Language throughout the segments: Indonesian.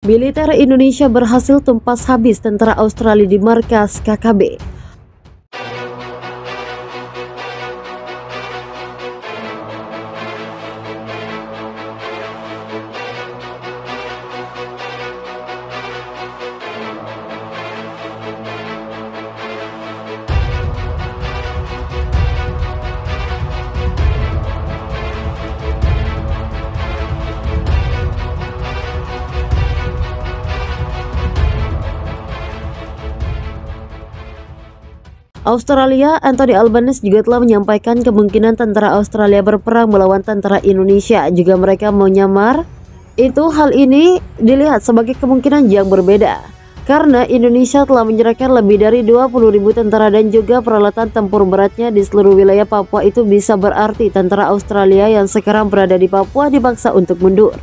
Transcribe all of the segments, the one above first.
Militer Indonesia berhasil tumpas habis tentara Australia di markas KKB. Australia, Anthony Albanese juga telah menyampaikan kemungkinan tentara Australia berperang melawan tentara Indonesia. Juga mereka mau nyamar. Hal ini dilihat sebagai kemungkinan yang berbeda, karena Indonesia telah menyerahkan lebih dari 20.000 tentara dan juga peralatan tempur beratnya di seluruh wilayah Papua. Itu bisa berarti tentara Australia yang sekarang berada di Papua dipaksa untuk mundur.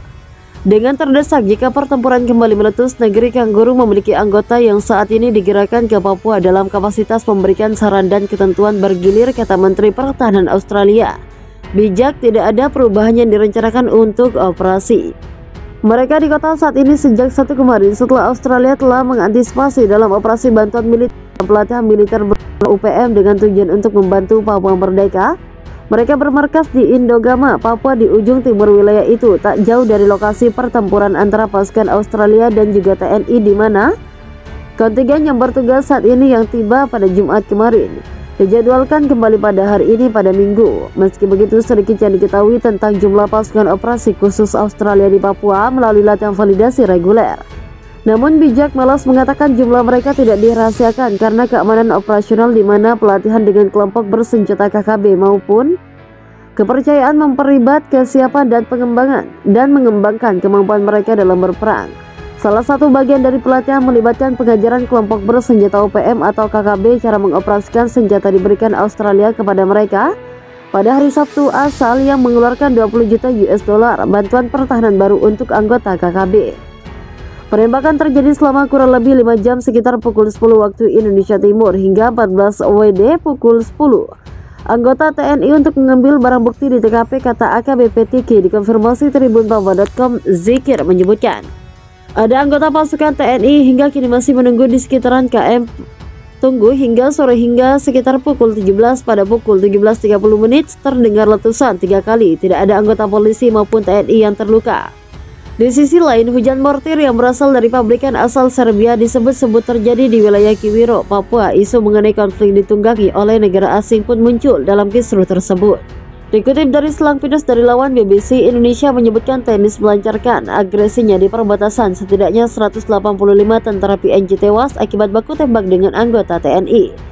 Dengan terdesak jika pertempuran kembali meletus, negeri Kangguru memiliki anggota yang saat ini digerakkan ke Papua dalam kapasitas memberikan saran dan ketentuan bergilir, kata Menteri Pertahanan Australia. Bijak, tidak ada perubahan yang direncanakan untuk operasi. Mereka di kota saat ini sejak 1 kemarin setelah Australia telah mengantisipasi dalam operasi bantuan militer dan pelatihan militer UPM dengan tujuan untuk membantu Papua merdeka. Mereka bermarkas di Indogama, Papua, di ujung timur wilayah itu, tak jauh dari lokasi pertempuran antara pasukan Australia dan juga TNI, di mana kontingen yang bertugas saat ini yang tiba pada Jumat kemarin dijadwalkan kembali pada hari ini pada Minggu. Meski begitu, sedikit yang diketahui tentang jumlah pasukan operasi khusus Australia di Papua melalui latihan validasi reguler. Namun bijak malas mengatakan jumlah mereka tidak dirahasiakan karena keamanan operasional, di mana pelatihan dengan kelompok bersenjata KKB maupun kepercayaan memperlibat kesiapan dan mengembangkan kemampuan mereka dalam berperang. Salah satu bagian dari pelatihan melibatkan pengajaran kelompok bersenjata UPM atau KKB cara mengoperasikan senjata diberikan Australia kepada mereka pada hari Sabtu asal yang mengeluarkan 20 juta US dollar bantuan pertahanan baru untuk anggota KKB. Penembakan terjadi selama kurang lebih 5 jam sekitar pukul 10 waktu Indonesia Timur hingga 14 WD pukul 10. Anggota TNI untuk mengambil barang bukti di TKP, kata AKBP Tiki. Dikonfirmasi tribunpapua.com, Zikir menyebutkan ada anggota pasukan TNI hingga kini masih menunggu di sekitaran KM. Tunggu hingga sore hingga sekitar pukul 17. Pada pukul 17.30 terdengar letusan 3 kali. Tidak ada anggota polisi maupun TNI yang terluka. Di sisi lain, hujan mortir yang berasal dari pabrikan asal Serbia disebut-sebut terjadi di wilayah Kiwiro, Papua. Isu mengenai konflik ditunggangi oleh negara asing pun muncul dalam kisruh tersebut. Dikutip dari selang pinus dari lawan BBC, Indonesia menyebutkan teknis melancarkan agresinya di perbatasan. Setidaknya 185 tentara PNJ tewas akibat baku tembak dengan anggota TNI.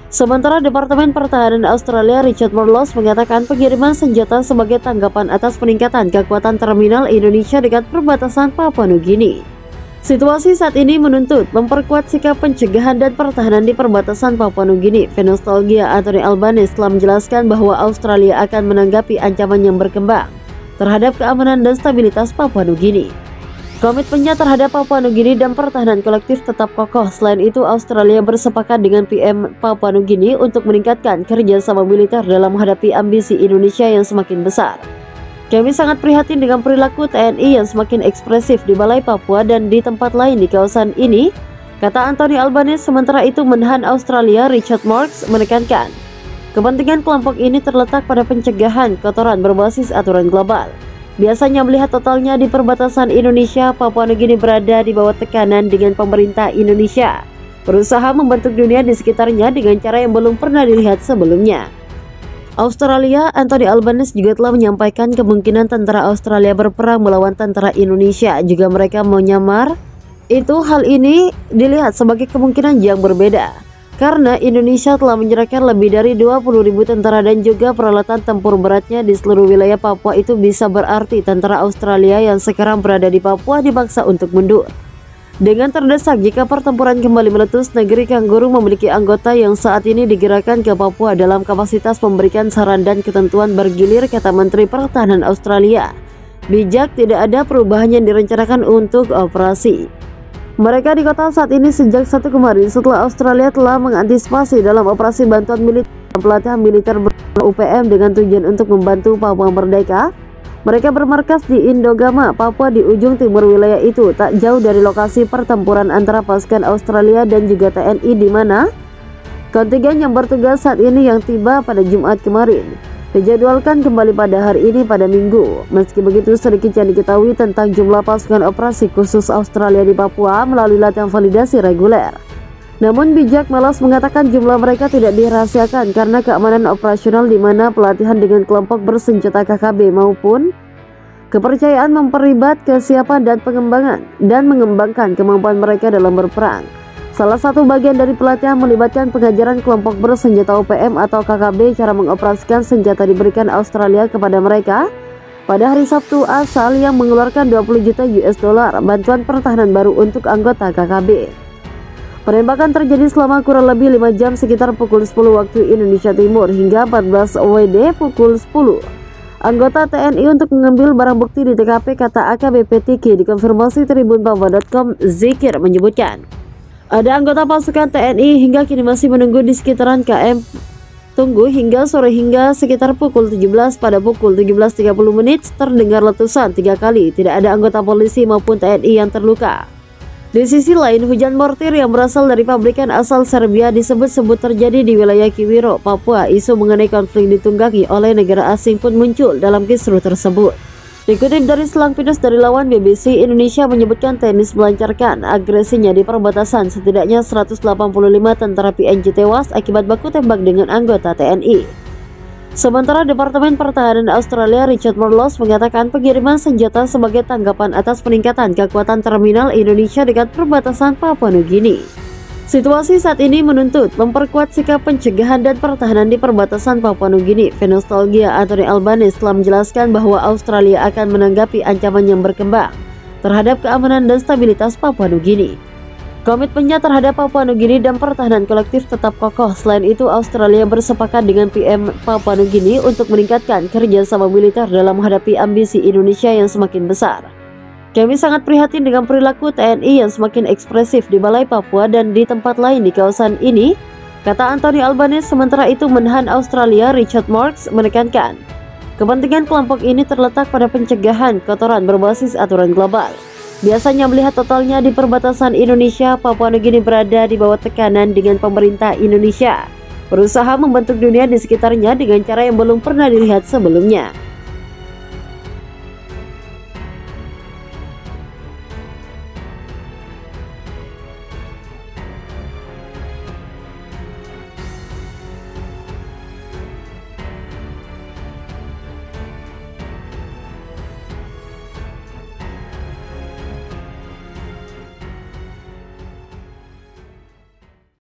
Sementara Departemen Pertahanan Australia Richard Marles mengatakan pengiriman senjata sebagai tanggapan atas peningkatan kekuatan terminal Indonesia dekat perbatasan Papua Nugini. Situasi saat ini menuntut memperkuat sikap pencegahan dan pertahanan di perbatasan Papua Nugini. Venostalgia Anthony Albanese telah menjelaskan bahwa Australia akan menanggapi ancaman yang berkembang terhadap keamanan dan stabilitas Papua Nugini. Komitmennya terhadap Papua Nugini dan pertahanan kolektif tetap kokoh. Selain itu, Australia bersepakat dengan PM Papua Nugini untuk meningkatkan kerjasama militer dalam menghadapi ambisi Indonesia yang semakin besar. Kami sangat prihatin dengan perilaku TNI yang semakin ekspresif di Balai Papua dan di tempat lain di kawasan ini, kata Anthony Albanese. Sementara itu, Menhan Australia Richard Marles menekankan kepentingan kelompok ini terletak pada pencegahan kotoran berbasis aturan global. Biasanya melihat totalnya di perbatasan Indonesia, Papua Nugini berada di bawah tekanan dengan pemerintah Indonesia berusaha membentuk dunia di sekitarnya dengan cara yang belum pernah dilihat sebelumnya. Australia, Anthony Albanese juga telah menyampaikan kemungkinan tentara Australia berperang melawan tentara Indonesia. Juga mereka mau nyamar. Hal ini dilihat sebagai kemungkinan yang berbeda, karena Indonesia telah menyerahkan lebih dari 20.000 tentara dan juga peralatan tempur beratnya di seluruh wilayah Papua. Itu bisa berarti tentara Australia yang sekarang berada di Papua dipaksa untuk mundur. Dengan terdesak jika pertempuran kembali meletus, negeri Kangguru memiliki anggota yang saat ini digerakkan ke Papua dalam kapasitas memberikan saran dan ketentuan bergilir, kata Menteri Pertahanan Australia. Bijak, tidak ada perubahan yang direncanakan untuk operasi. Mereka di kota saat ini sejak 1 kemarin setelah Australia telah mengantisipasi dalam operasi bantuan militer dan pelatihan militer UPM dengan tujuan untuk membantu Papua merdeka. Mereka bermarkas di Indogama, Papua di ujung timur wilayah itu, tak jauh dari lokasi pertempuran antara pasukan Australia dan juga TNI di mana kontingen yang bertugas saat ini yang tiba pada Jumat kemarin dijadwalkan kembali pada hari ini pada Minggu. Meski begitu, sedikit yang diketahui tentang jumlah pasukan operasi khusus Australia di Papua melalui latihan validasi reguler. Namun bijak malas mengatakan jumlah mereka tidak dirahasiakan karena keamanan operasional di mana pelatihan dengan kelompok bersenjata KKB maupun kepercayaan memperlibat kesiapan dan mengembangkan kemampuan mereka dalam berperang. Salah satu bagian dari pelatihan melibatkan pengajaran kelompok bersenjata OPM atau KKB cara mengoperasikan senjata diberikan Australia kepada mereka pada hari Sabtu asal yang mengeluarkan 20 juta US dollar bantuan pertahanan baru untuk anggota KKB. Penembakan terjadi selama kurang lebih 5 jam sekitar pukul 10 waktu Indonesia Timur hingga 14 WD pukul 10. Anggota TNI untuk mengambil barang bukti di TKP, kata AKBP Tiki dikonfirmasi tribunpapua.com. Zikir menyebutkan ada anggota pasukan TNI hingga kini masih menunggu di sekitaran KM Tunggu hingga sore hingga sekitar pukul 17. Pada pukul 17.30 menit terdengar letusan 3 kali. Tidak ada anggota polisi maupun TNI yang terluka. Di sisi lain, hujan mortir yang berasal dari pabrikan asal Serbia disebut-sebut terjadi di wilayah Kiwiro, Papua. Isu mengenai konflik ditunggangi oleh negara asing pun muncul dalam kisruh tersebut. Dikutip dari selang pinus dari lawan BBC, Indonesia menyebutkan TNI melancarkan agresinya di perbatasan. Setidaknya 185 tentara PNJ tewas akibat baku tembak dengan anggota TNI. Sementara Departemen Pertahanan Australia Richard Marles mengatakan pengiriman senjata sebagai tanggapan atas peningkatan kekuatan terminal Indonesia dekat perbatasan Papua Nugini. Situasi saat ini menuntut memperkuat sikap pencegahan dan pertahanan di perbatasan Papua Nugini. Venostalgia Anthony Albanese telah menjelaskan bahwa Australia akan menanggapi ancaman yang berkembang terhadap keamanan dan stabilitas Papua Nugini. Komitmennya terhadap Papua Nugini dan pertahanan kolektif tetap kokoh. Selain itu, Australia bersepakat dengan PM Papua Nugini untuk meningkatkan kerjasama militer dalam menghadapi ambisi Indonesia yang semakin besar. Kami sangat prihatin dengan perilaku TNI yang semakin ekspresif di Balai Papua dan di tempat lain di kawasan ini, kata Anthony Albanese. Sementara itu, Menhan Australia Richard Marles menekankan kepentingan kelompok ini terletak pada pencegahan kotoran berbasis aturan global. Biasanya melihat totalnya di perbatasan Indonesia, Papua Nugini berada di bawah tekanan dengan pemerintah Indonesia berusaha membentuk dunia di sekitarnya dengan cara yang belum pernah dilihat sebelumnya.